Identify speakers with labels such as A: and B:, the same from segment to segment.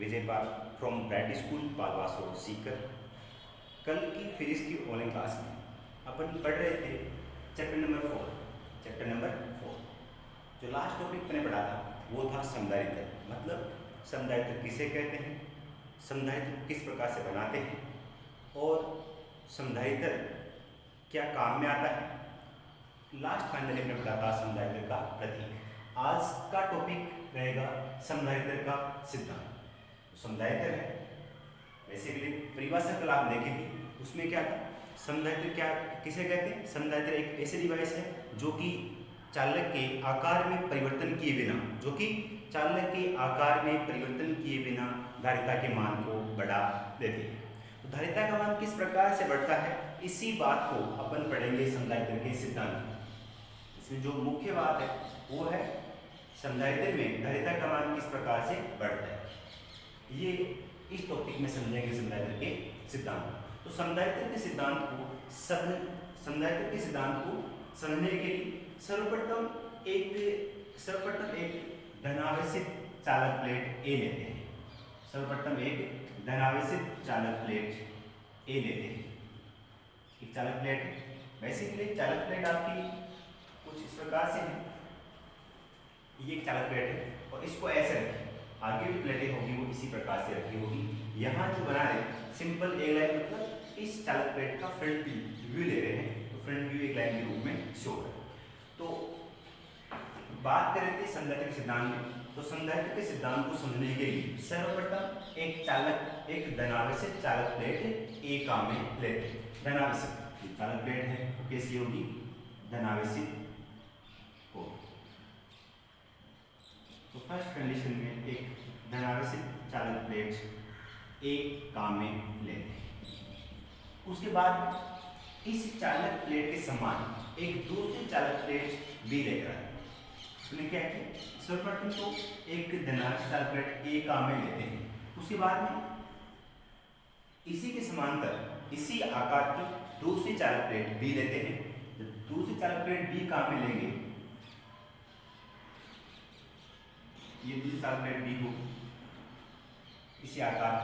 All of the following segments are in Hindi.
A: Vijay Pal from bright school Palwas road Sikar. कल की फिजिक्स की ऑनलाइन क्लास में अपन पढ़ रहे थे चैप्टर नंबर 4। जो लास्ट टॉपिक मैंने पढ़ा था वो था समधारित्र। मतलब समधारित्र किसे कहते हैं, समधारित्र किस प्रकार से बनाते हैं और समधारित्र क्या काम में आता है। लास्ट फाइनली हमने पढ़ा था समधारित्र का प्रतीक। आज का टॉपिक रहेगा समधारित्र का सिद्धांत। समधारित्र है बेसिकली परिभाषा कल आप देखी थी, उसमें क्या था, समधारित्र क्या किसे कहते हैं। समधारित्र एक ऐसी डिवाइस है जो कि चालक के आकार में परिवर्तन किए बिना धारिता के मान को बढ़ा देती है। तो धारिता का मान किस प्रकार से बढ़ता है, इसी बात को अपन पढ़ेंगे समधारित्र के सिद्धांत में। इसमें जो मुख्य बात है वो है समधारित्र में धारिता का मान किस प्रकार से बढ़ता है, ये इस टॉपिक में समझेंगे समधारित्र के सिद्धांत। तो समधारित्र के सिद्धांत को समझने के लिए सर्वप्रथम एक धनावेशित चालक प्लेट ए लेते हैं। एक चालक प्लेट है। बेसिकली चालक प्लेट आपकी कुछ इस प्रकार से है। ये एक चालक प्लेट है और इसको ऐसे रखिए, आगे भी प्लेटें होगी वो इसी प्रकार से रखी होगी। यहाँ जो बना रहे सिंपल एक लाइन, मतलब इस चालक प्लेट का फ्रंट व्यू ले रहे हैं, तो फ्रंट व्यू एक लाइन के रूप में शो है। तो बात कर रहे थे समधारित्र के सिद्धांत में। तो समधारित्र के सिद्धांत को समझने के लिए सर्वप्रथम एक धनावेशित चालक प्लेट ए काम में लेते हैं। धनावेशित चालक प्लेट है वो कैसी होगी, धनावेशित हो। तो फर्स्ट कंडीशन में एक धनावेशित चालक प्लेट ए काम में लेते हैं। उसके बाद इस चालक प्लेट के समान एक दूसरी चालक प्लेट बी लेकर आए। उसने क्या किया, सर्वप्रथम तो एक धनावेशित चालक प्लेट ए काम में लेते हैं। उसके बाद में इसी के समांतर इसी आकार की दूसरी चालक प्लेट बी लेते हैं। जब दूसरी चालक प्लेट बी काम में लेंगे, ये दूसरी चालक प्लेट बी हो इसी आकार,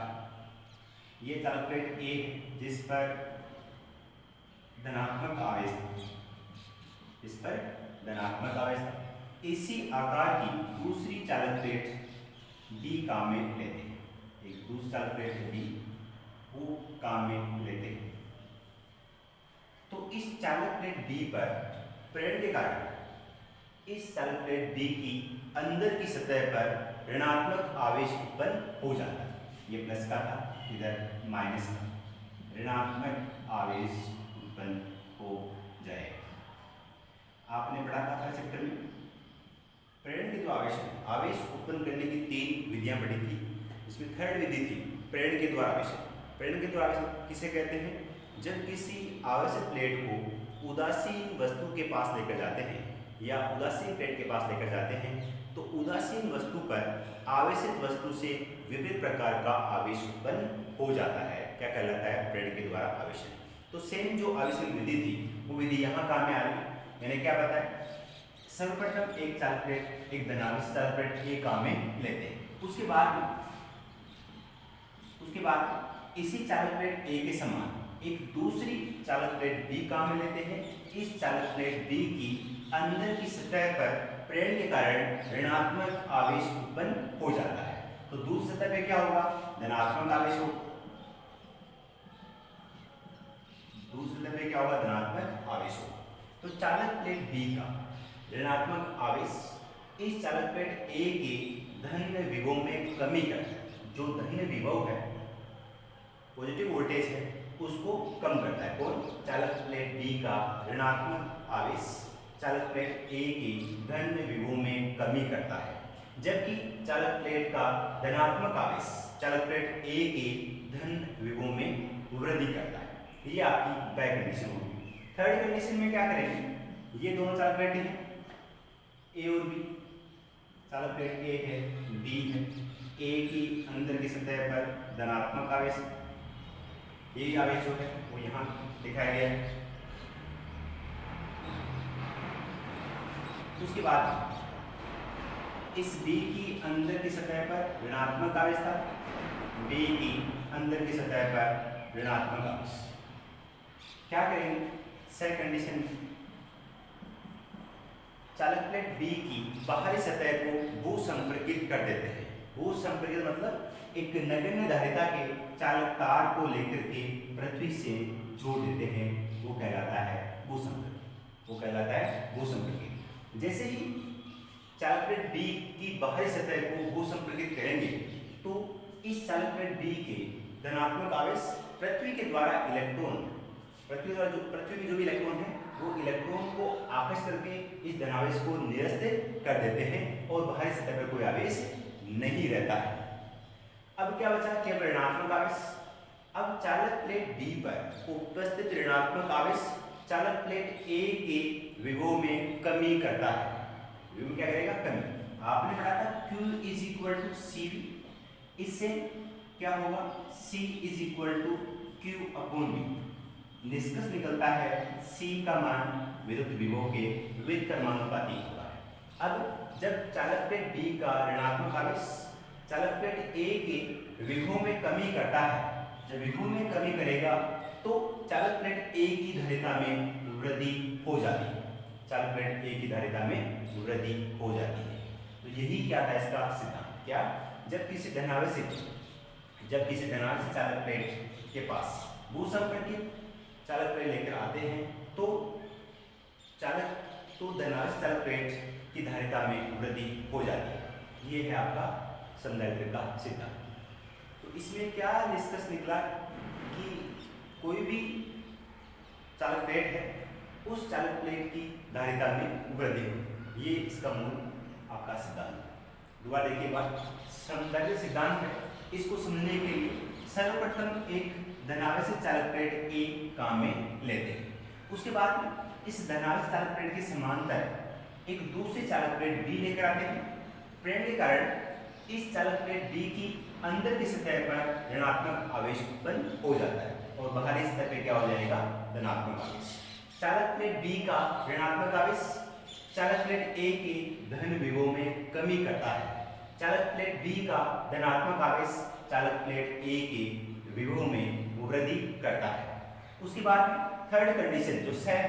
A: ये चालक प्लेट ए जिस पर धनात्मक आवेश था, इसी आकार की दूसरी चालक प्लेट डी काम में लेते हैं। एक दूसरी चालक प्लेट डी वो काम में लेते हैं। तो इस चालक प्लेट डी पर प्रेरण के कारण इस चालक प्लेट डी की अंदर की सतह पर ऋणात्मक आवेश उत्पन्न हो जाता है। ये प्लस का था, इधर माइनस का, ऋणात्मक आवेश उत्पन्न हो जाएगा। आपने पढ़ा था फर्स्ट चैप्टर में प्रेरण के जो आवेश उत्पन्न करने की 3 विधियां पढ़ी थी। इसमें थर्ड विधि थी प्रेरण के द्वारा आवेशन। प्रेरण के द्वारा आवेशन किसे कहते हैं, जब किसी आवेशित प्लेट को उदासीन वस्तु के पास लेकर जाते हैं या उदासीन प्लेट के पास लेकर जाते हैं, तो उदासीन वस्तु पर आवेशित वस्तु से विपरीत प्रकार का आवेश उत्पन्न हो जाता है। क्या कहलाता है, प्रेरण के द्वारा आवेशन। तो सेम जो आवेशन विधि थी वो विधि यहाँ काम में आ रही। मैंने क्या बताया, सर्वप्रथम एक चालक प्लेट, एक धनावेशित चालक प्लेट ए काम में लेते हैं। उसके बाद इसी चालक प्लेट ए के समान एक दूसरी चालक प्लेट बी काम में लेते हैं। इस चालक प्लेट बी की अंदर की सतह पर प्रेरण के कारण ऋणात्मक आवेश उत्पन्न हो जाता है। तो दूसरी सतह पे क्या होगा, धनात्मक आवेश होगा। दूसरी सतह पे क्या होगा, धनात्मक आवेश होगा। तो चालक प्लेट बी का ऋणात्मक आवेश इस चालक प्लेट ए के धन्य विभव में कमी करता है। जो धन्य विभव है, पॉजिटिव वोल्टेज है, उसको कम करता है। कौन, चालक प्लेट बी का ऋणात्मक आवेश चालक प्लेट ए की धन्य विभव में कमी करता है, जबकि चालक प्लेट का धनात्मक आवेश चालक प्लेट ए के धन्य विभव में वृद्धि करता है। ये आपकी बैक कंडीशन होगी। थर्ड कंडीशन में क्या करेंगे, ये दोनों चालक प्लेटें हैं ए और बी। चालक प्लेट ए है, बी है। ए की अंदर की सतह पर धनात्मक आवेश, यही आवेश जो है वो यहाँ दिखाया गया है। उसके बाद इस बी की अंदर की सतह पर ऋणात्मक आवेश था बी की अंदर की सतह पर ऋणात्मक आवेश। क्या करेंगे, सेट कंडीशन, चालक प्लेट बी की बाहरी सतह को भू संपर्कित कर देते हैं। भू संपर्कित मतलब एक नगण्य धारिता के चालक तार को लेकर के पृथ्वी से जोड़ देते हैं, वो कहलाता है भू संपर्कित। वो कहलाता है भू संपर्कित। जैसे ही चालक प्लेट बी की बाहरी सतह को भू संपर्कित करेंगे तो इस चालक प्लेट बी के धनात्मक आवेश पृथ्वी के द्वारा इलेक्ट्रॉन, पृथ्वी में जो भी इलेक्ट्रॉन है वो इलेक्ट्रॉन को आकर्षित करके इस धनावेश को निरस्त कर देते हैं और बाहरी सतह पर कोई आवेश नहीं रहता है। अब क्या बचा, केवल ऋणात्मक आवेश। अब चालक प्लेट बी पर उपस्थित ऋणात्मक आवेश चालक प्लेट ए के विभव में कमी करता है। विभव क्या करेगा, कमी। आपने पढ़ा था Q is equal to CV, इससे क्या होगा, C is equal to Q upon V। निष्कर्ष निकलता है C का मान विद्युत विभव के व्युत्क्रमानुपाती होता है। अब जब चालक प्लेट B का ऋणात्मक आवेश चालक प्लेट A के विभव में कमी करता है, जब विभव में कमी करेगा तो चालक प्लेट A की धारिता में वृद्धि हो जाती है। चालक प्लेट A की धारिता में वृद्धि हो जाती है। तो यही क्या था इसका सिद्धांत, क्या, जब किसी धनावेश चालक प्लेट के पास भू संपर्कित चालक प्लेट लेकर आते हैं तो धनावेश चालक प्लेट की धारिता में वृद्धि हो जाती है। ये है आपका संधारित्र का सिद्धांत। तो इसमें क्या निष्कर्ष निकला कि कोई भी चालक प्लेट है उस चालक प्लेट की धारिता में वृद्धि हो, ये इसका मूल आपका सिद्धांत। दोबारा देखिए बात, संधारित्र सिद्धांत है, इसको समझने के लिए सर्वप्रथम एक धनावेश चालक प्लेट A काम में लेते हैं। उसके बाद इस धनावेश चालक प्लेट के समांतर एक दूसरे चालक प्लेट B लेकर आते हैं। प्रेरण के कारण इस चालक प्लेट B की अंदर की सतह पर ऋणात्मक आवेश उत्पन्न हो जाता है और बाहरी सतह पर क्या हो जाएगा, धनात्मक आवेश। चालक प्लेट B का ऋणात्मक आवेश चालक प्लेट A के धन विभव में कमी करता है। चालक प्लेट B का धनात्मक आवेश चालक प्लेट A के विभव में वृद्धि करता है। उसके बाद थर्ड कंडीशन जो स है,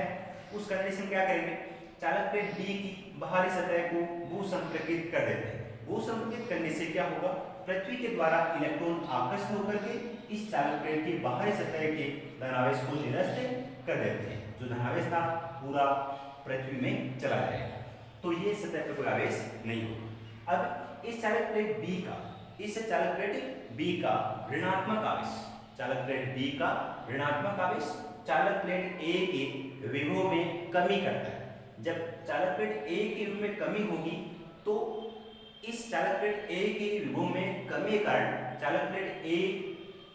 A: उस कंडीशन क्या करेंगे, चालक प्लेट B की बाहरी सतह को भू संपर्कित कर देते हैं। भू संपर्कित करने से क्या होगा, पृथ्वी के द्वारा इलेक्ट्रॉन आकर्षित होकर के इस चालक प्लेट की बाहरी सतह के धनावेश को निरस्त कर देते हैं। जो धनावेश था पूरा पृथ्वी में चला जाएगा, तो ये सतह पर कोई आवेश नहीं होगा। अब इस चालक प्लेट B का ऋणात्मक आवेश, चालक प्लेट B का ऋणात्मक आवेश चालक प्लेट A के विभव में कमी करता है। जब चालक प्लेट A के विभव में कमी होगी तो इस चालक प्लेट A के विभव में कमी के कारण चालक प्लेट A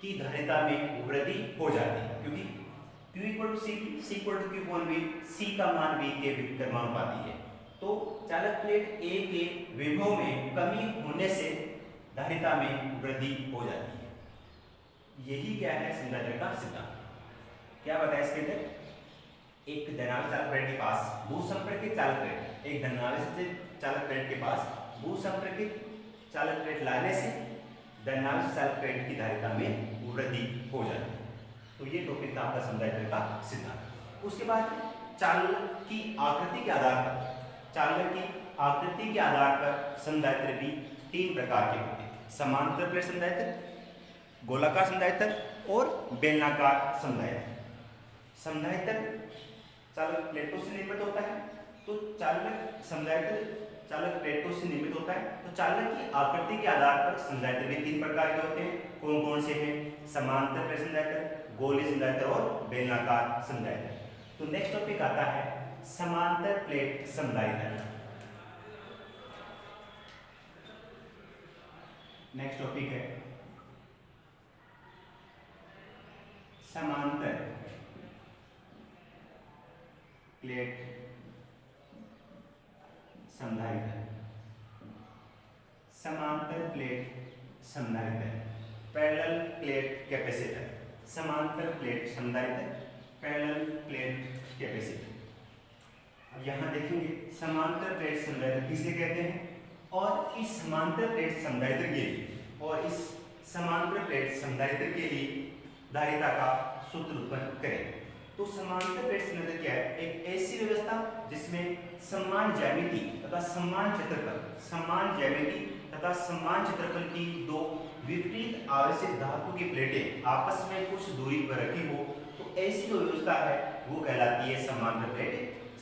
A: की धारिता में वृद्धि हो जाती है, क्योंकि Q equal to C equal to Q upon V, C का मान V के व्युत्क्रमानुपाती है। तो चालक प्लेट A के विभव में कमी होने से धारिता में वृद्धि हो जाती है। यही क्या है संधारित्र का सिद्धांत। क्या बताया इसके अंदर, एक धनावेश चालक प्लेट के पास भू संपर्कित चालक प्लेट, एक धनावेश चालक प्लेट के पास भू संपर्कित चालक प्लेट लाने से धनावेश चालक प्लेट की धारिता में वृद्धि हो जाती है। तो ये टॉपिक था आपका संधारित्र का सिद्धांत। उसके बाद चालक की आकृति के आधार पर संधारित्र भी तीन प्रकार के होते हैं, समांतर प्लेट संधारित्र, गोलाकार संधारित्र और बेलनाकार संधारित्र। संधारित्र चालक प्लेटों से निर्मित होता है, तो संधारित्र चालक प्लेटों से निर्मित होता है। तो चालक की आकृति के आधार पर संधारित्र भी तीन प्रकार के होते हैं। कौन कौन से हैं, समांतर प्लेट संधारित्र, गोलीय संधारित्र और बेलनाकार संधारित्र। तो नेक्स्ट टॉपिक आता है समांतर प्लेट संधारित्र। नेक्स्ट टॉपिक है समांतर प्लेट संधारित्र। समांतर प्लेट संधारित्र, पैरेलल प्लेट कैपेसिटर। समांतर प्लेट संधारित्र, पैरेलल प्लेट कैपेसिटर। अब यहां देखेंगे समांतर प्लेट संधारित्र किसे कहते हैं और इस समांतर प्लेट संधारित्र के लिए और इस समांतर प्लेट संधारित्र के लिए धारिता का सूत्र उत्पन्न करें। तो समांतर प्लेट संधारित्र क्या है? एक ऐसी व्यवस्था जिसमें समान ज्यामिति तथा समान क्षेत्रफल की दो विपरीत आवेशित धातु की प्लेटें आपस में कुछ दूरी पर रखी हो, तो ऐसी जो व्यवस्था है वो कहलाती है समांतर प्लेट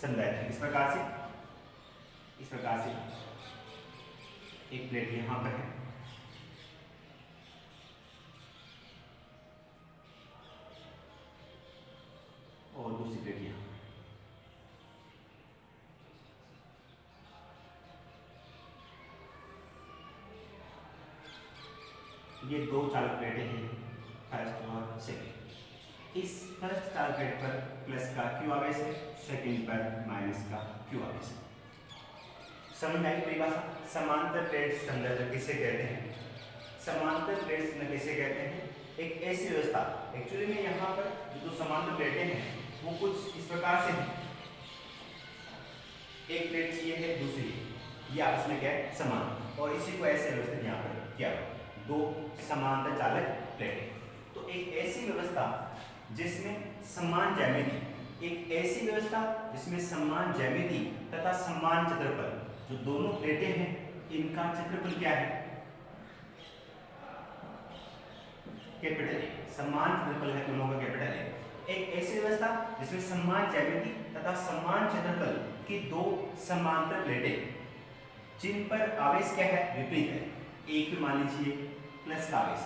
A: संधारित्र। इस प्रकार से एक प्लेट यहां पर है और दूसरी प्लेट यहां। ये दो चालक प्लेटें हैं, फर्स्ट और सेकंड। इस फर्स्ट चालक प्लेट पर प्लस का क्यू आवेश है, सेकंड पर माइनस का क्यू आवेश है। समझ में आई परिभाषा? समांतर प्लेट संधारित्र किसे कहते हैं? समांतर प्लेट संधारित्र किसे कहते हैं? एक ऐसी व्यवस्था, एक्चुअली में यहाँ पर जो समांतर प्लेटें हैं वो कुछ इस प्रकार से हैं। एक प्लेट ये है, दूसरी ये आपस में क्या है? समान, और इसी को ऐसे व्यवस्थित यहाँ पर किया दो समांतर चालक प्लेटें। तो एक ऐसी व्यवस्था जिसमें समान ज्यामिति, तथा समान क्षेत्रफल, जो दोनों प्लेटें हैं इनका क्षेत्रफल क्या है? कैपिटल ए, समान क्षेत्रफल है दोनों का कैपिटल ए। एक ऐसी व्यवस्था जिसमें समान ज्यामिति तथा समान क्षेत्रफल की दो समांतर प्लेटें जिन पर आवेश क्या है? विपरीत है। एक पे मान लीजिए प्लस का आवेश,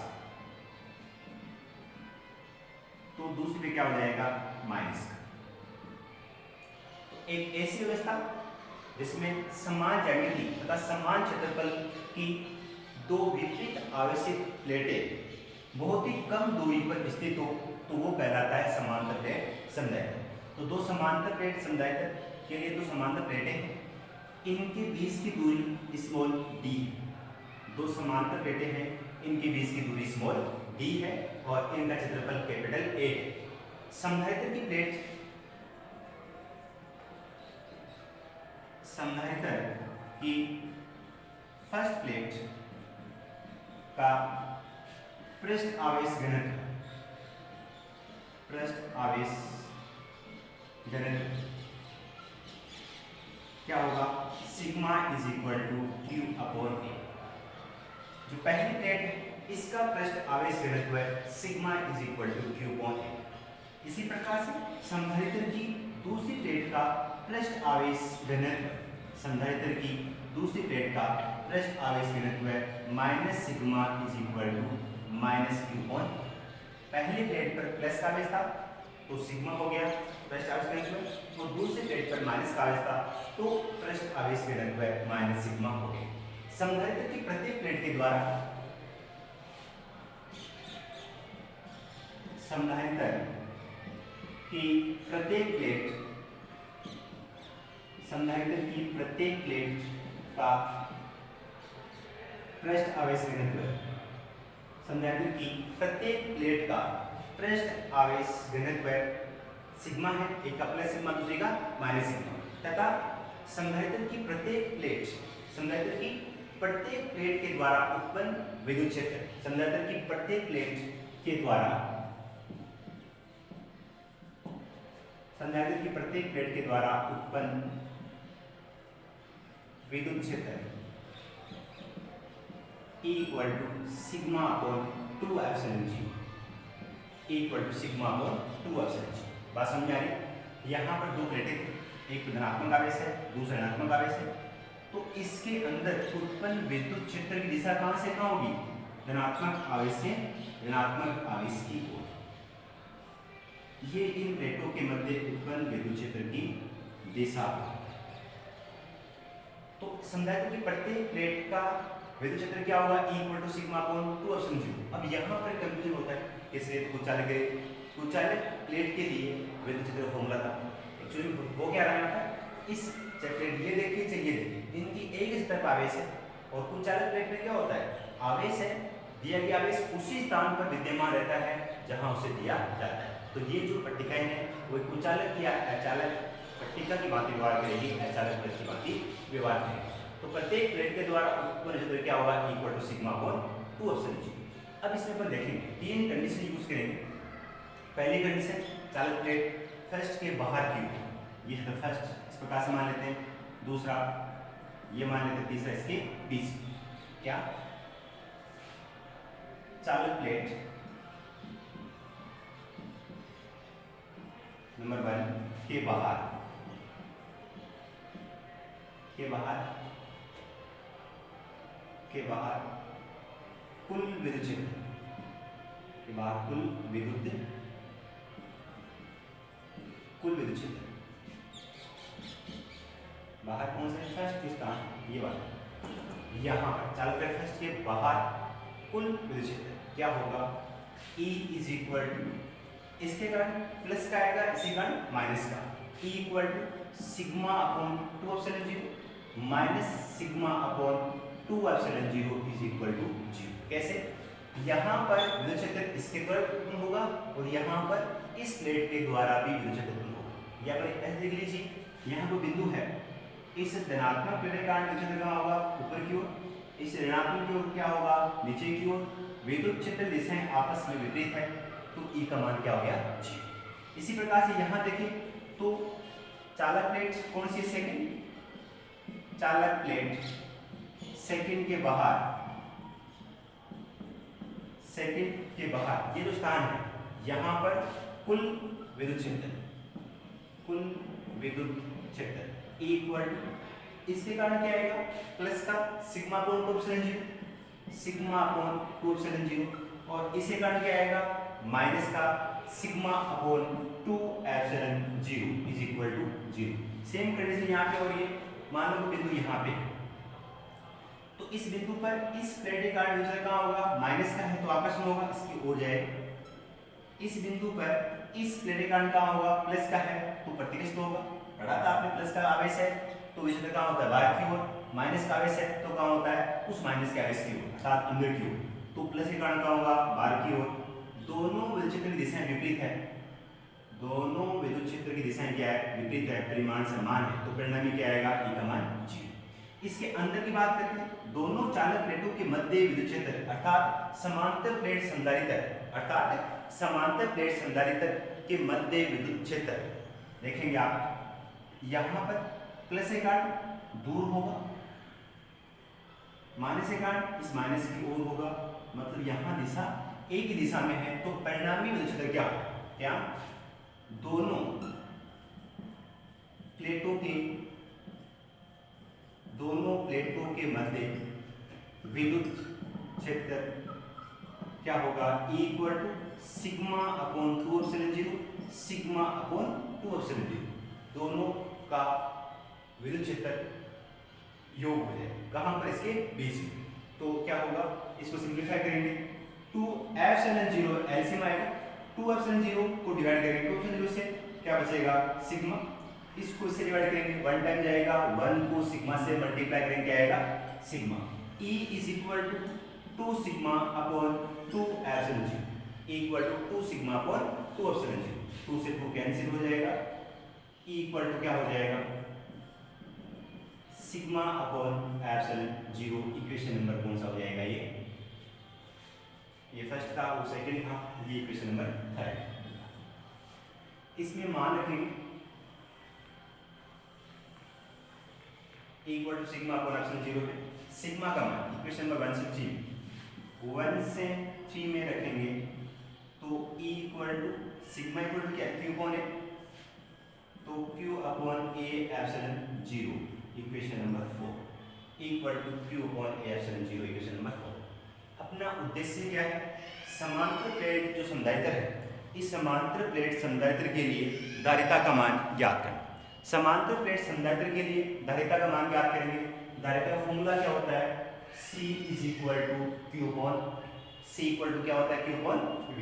A: तो दूसरे पे क्या हो जाएगा? माइनस का। तो एक ऐसी व्यवस्था जिसमें समान ज्यामिति तथा समान क्षेत्रफल की दो विपरीत आवेशित प्लेटें बहुत ही कम दूरी पर स्थित हो, तो वो कहलाता है समांतर प्लेट संधारित्र। तो दो समांतर प्लेट संधारित्र के लिए दो समांतर प्लेटें हैं, इनके बीच की दूरी स्मॉल डी है। दो समांतर प्लेटें हैं, इनके बीच की दूरी स्मॉल डी है और इनका क्षेत्रफल कैपिटल ए है। संधारित्र की फर्स्ट प्लेट का पृष्ठ आवेश घनत्व क्या होगा? Sigma is equal to q upon A. जो पहली प्लेट है इसका पृष्ठ आवेश घनत्व है sigma is equal to q upon A. इसी प्रकार से संधारित्र की दूसरी प्लेट का पृष्ठ आवेश घनत्व है minus sigma is equal to minus Q upon. पहली प्लेट पर प्लस का आवेश था तो सिग्मा हो गया पृष्ठ आवेश घनत्व, और दूसरी प्लेट पर माइनस का आवेश था तो पृष्ठ आवेश घनत्व माइनस सिग्मा हो गया। संधारित्र की प्रत्येक प्लेट के द्वारा संधारित्र की प्रत्येक प्लेट का पृष्ठ आवेश घनत्व सिग्मा है, एक का प्लस सिग्मा दूसरे का माइनस सिग्मा, तथा संधारित्र की प्रत्येक प्लेट के द्वारा उत्पन्न विद्युत क्षेत्र, संधारित्र की प्रत्येक प्लेट के द्वारा उत्पन्न विद्युत क्षेत्र E equal to sigma upon 2 epsilon जी, बात समझ आ रही? यहाँ पर दो प्लेटें, एक धनात्मक आवेश है दूसरा ऋणात्मक आवेश है, तो इसके अंदर उत्पन्न विद्युत क्षेत्र की दिशा कहाँ से कहाँ होगी? धनात्मक आवेश से ऋणात्मक आवेश की ओर। ये इन प्लेटों के मध्य उत्पन्न विद्युत क्षेत्र की दिशा। तो संधारित्र की प्रत्येक प्लेट का विद्युत क्षेत्र क्या होगा? E equal to sigma upon 2 epsilon जी। अब यहाँ पर कंफ्यूजन होता है, इसलिए कुचालक प्लेट के लिए विद्युत क्षेत्र फॉर्मूला था, एक्चुअली वो क्या रहा था? इस प्लेट ये देखिए चाहिए देखिए, इनकी एक ही सतह पर आवेश है, और कुचालक प्लेट में क्या होता है? आवेश है, दिया गया आवेश उसी स्थान पर विद्यमान रहता है जहां उसे दिया जाता है। तो ये जो पट्टिकाएं हैं वो कुचालक या अचालक पट्टिका की भांति व्यवहार करेगी, अचालक प्लेट की भांति व्यवहार करेगी। तो प्रत्येक प्लेट के द्वारा उत्पन्न क्षेत्र क्या होगा? Equal to sigma upon 2 epsilon जी। अब इसमें अपन देखेंगे 3 कंडीशन यूज करेंगे। पहली कंडीशन चालक प्लेट फर्स्ट के बाहर की ओर, ये है फर्स्ट, इस प्रकार से मान लेते हैं। दूसरा ये मान लेते हैं, तीसरा इसके बीच। क्या चालक प्लेट नंबर 1 के बाहर कुल विद्युत क्षेत्र के बाहर कुल विद्युत क्षेत्र बाहर कौन सा फर्स्ट स्थान ये वाला, यहाँ पर चालक प्लेट फर्स्ट के बाहर कुल विद्युत क्षेत्र क्या होगा, E इज इक्वल टू, इसके कारण प्लस का आएगा, इसी कारण माइनस का, E equal to sigma upon 2 epsilon 0 minus sigma upon 2 epsilon 0 is equal to 0। कैसे, यहाँ पर विद्युत क्षेत्र इसके द्वारा उत्पन्न होगा और यहाँ पर इस प्लेट के द्वारा भी विद्युत क्षेत्र उत्पन्न होगा। यहाँ पर ऐसे देख लीजिए, यहाँ कोई बिंदु है, इस धनात्मक प्लेट के कारण विद्युत क्षेत्र कहाँ होगा, ऊपर की ओर, इस ऋणात्मक की ओर क्या होगा, नीचे की ओर। विद्युत क्षेत्र दिशाएं आपस में विपरीत है, तो E का मान क्या हो गया, 0। इसी प्रकार से यहाँ देखें तो चालक प्लेट कौन सी, सेकंड, चालक प्लेट सेकंड के बाहर ये जो स्थान है, यहाँ पर कुल विद्युत क्षेत्र E इक्वल टू, इसके कारण क्या आएगा, प्लस का सिग्मा अपॉन 2 एप्सिलॉन 0 और इसके कारण क्या आएगा, माइनस का sigma upon 2 epsilon 0 is equal to 0। Same condition यहाँ पे हो रही है। मान लो बिंदु यहाँ पे, तो इस बिंदु पर इस प्लेट के कारण विद्युत कहाँ होगा, माइनस का है तो आपस में होगा, इसकी ओर जाएगा। इस बिंदु पर इस प्लेट के कारण कहाँ होगा, प्लस का है तो प्रतिष्ठित होगा। पढ़ा था आपने, प्लस का आवेश है तो विद्युत कहाँ होता है, बाहर की ओर, माइनस का आवेश है तो कहाँ होता है, उस माइनस के आवेश की ओर अर्थात अंदर की ओर। तो प्लस के कारण कहाँ होगा, बाहर की ओर। दोनों विद्युत क्षेत्र की दिशाएं विपरीत है, दोनों विद्युत क्षेत्र की दिशाएं क्या है, विपरीत है, परिमाण समान है, तो परिणामी क्या आएगा, E का मान 0। इसके अंदर की बात करते हैं, दोनों चालक प्लेटों के मध्य विद्युत क्षेत्र अर्थात समांतर प्लेट संधारित्र के मध्य विद्युत क्षेत्र देखेंगे आप, यहाँ पर प्लस के कारण दूर होगा, माइनस के कारण इस माइनस की ओर होगा, मतलब यहाँ दिशा एक ही दिशा में है, तो परिणामी विद्युत क्षेत्र क्या होगा, क्या दोनों प्लेटों के मध्य विद्युत क्षेत्र क्या होगा, E equal to sigma upon 2 epsilon 0 sigma upon 2 epsilon 0, दोनों का विद्युत क्षेत्र योग हो जाए, कहां पर, इसके बीच में। तो क्या होगा, इसको सिंप्लीफाई करेंगे, 2 एप्सिलॉन 0 एलसीएम आएगा, 2 एप्सिलॉन 0 को डिवाइड करेंगे, 2 एप्सिलॉन 0 से क्या बचेगा, सिग्मा, इसको इससे डिवाइड करेंगे, 1 टाइम जाएगा, 1 को सिग्मा से मल्टीप्लाई करेंगे, क्या आएगा, sigma. E is equal to 2 sigma upon 2 epsilon 0 equal to 2 sigma upon 2 epsilon 0, 2 से 2 कैंसिल हो जाएगा, E इक्वल टू क्या हो जाएगा, sigma upon epsilon 0। Equation number कौन सा हो जाएगा, ये फर्स्ट था, वो सेकंड था, ये इक्वेशन नंबर 3। इसमें मान रखेंगे equal to sigma upon epsilon 0 है, सिग्मा का मान इक्वेशन नंबर 1 से 3 में रखेंगे, तो E equal to sigma equal to क्या, Q अपॉन A, तो Q upon A epsilon 0 equation number 4 equal to Q upon A epsilon 0 equation number 4। अपना उद्देश्य क्या है, समांतर प्लेट जो संधारित्र है, इस समांतर प्लेट संधारित्र के लिए धारिता का मान ज्ञात करना। समांतर प्लेट संधारित्र के लिए धारिता का मान ज्ञात करेंगे। धारिता का फॉर्मूला क्या होता है, C is equal to Q upon, C equal to क्या होता है, Q अपॉन V।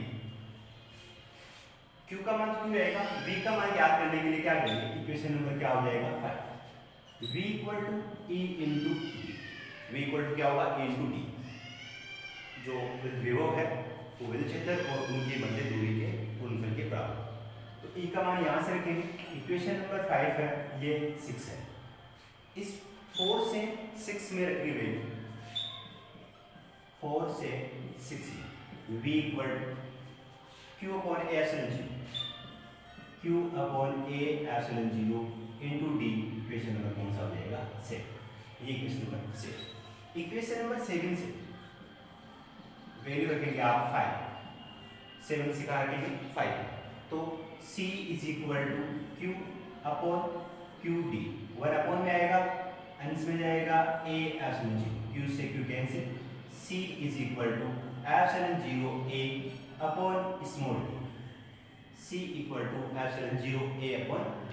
A: Q का मान Q रहेगा, V का मान ज्ञात करने के लिए क्या करेंगे, इक्वेशन नंबर क्या हो जाएगा 5, V equal to E into D, V equal to क्या होगा, E इंटू D, जो विभव है वो विद्युत क्षेत्र और उनके मध्य दूरी के गुणनफल के बराबर। तो E का मान यहाँ से रखेंगे, इक्वेशन नंबर 5 है, ये 6 है, इस 4 से 6 में रखी हुई, 4 से 6 V equal Q upon A epsilon zero, Q upon A epsilon zero into D। Equation number कौन सा हो जाएगा? 7। ये इक्वेशन नंबर 7। इक्वेशन नंबर 7 से वैल्यू रखेंगे आप 5, 7 से कहा रखेंगे 5, तो C is equal to Q upon QD, 1 upon में आएगा, अंश में जाएगा A एप्सिलॉन जीरो, Q से Q cancel, C is equal to epsilon zero A upon small d, C equal to epsilon zero A upon D।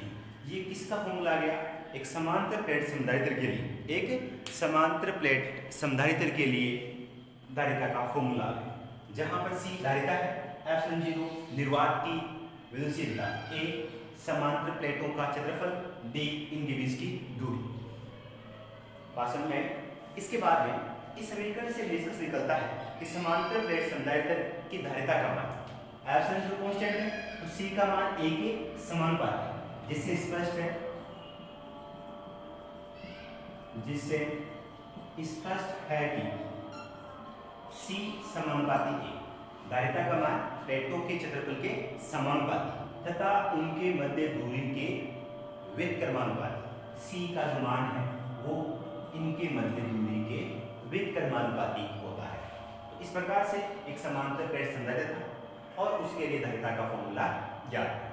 A: ये किसका फॉर्मूला आ गया? एक समांतर प्लेट संधारित्र के लिए, एक समांतर प्लेट संधारित्र के लिए धारिता का फॉर्मूला है, जहां पर C धारिता है, एप्सिलॉन जीरो निर्वात की विद्युतशीलता, A समांतर प्लेटों का क्षेत्रफल, D इनके बीच की दूरी। बात समझ में? इसके बाद में इस समीकरण से निष्कर्ष निकलता है कि समांतर प्लेट संधारित्र की धारिता का मान एप्सिलॉन जीरो कांस्टेंट है, तो C का मान A के समानुपाती है, जिससे स्पष्ट है कि C समानुपाती A, धारिता का मान प्लेटों के क्षेत्रफल के समानुपाती तथा उनके मध्य दूरी के व्युत्क्रमानुपाती। C का जो मान है वो इनके मध्य दूरी के व्युत्क्रमानुपाती होता है। तो इस प्रकार से एक समांतर प्लेट संधारित्र और उसके लिए धारिता का फॉर्मूला ज्ञात है।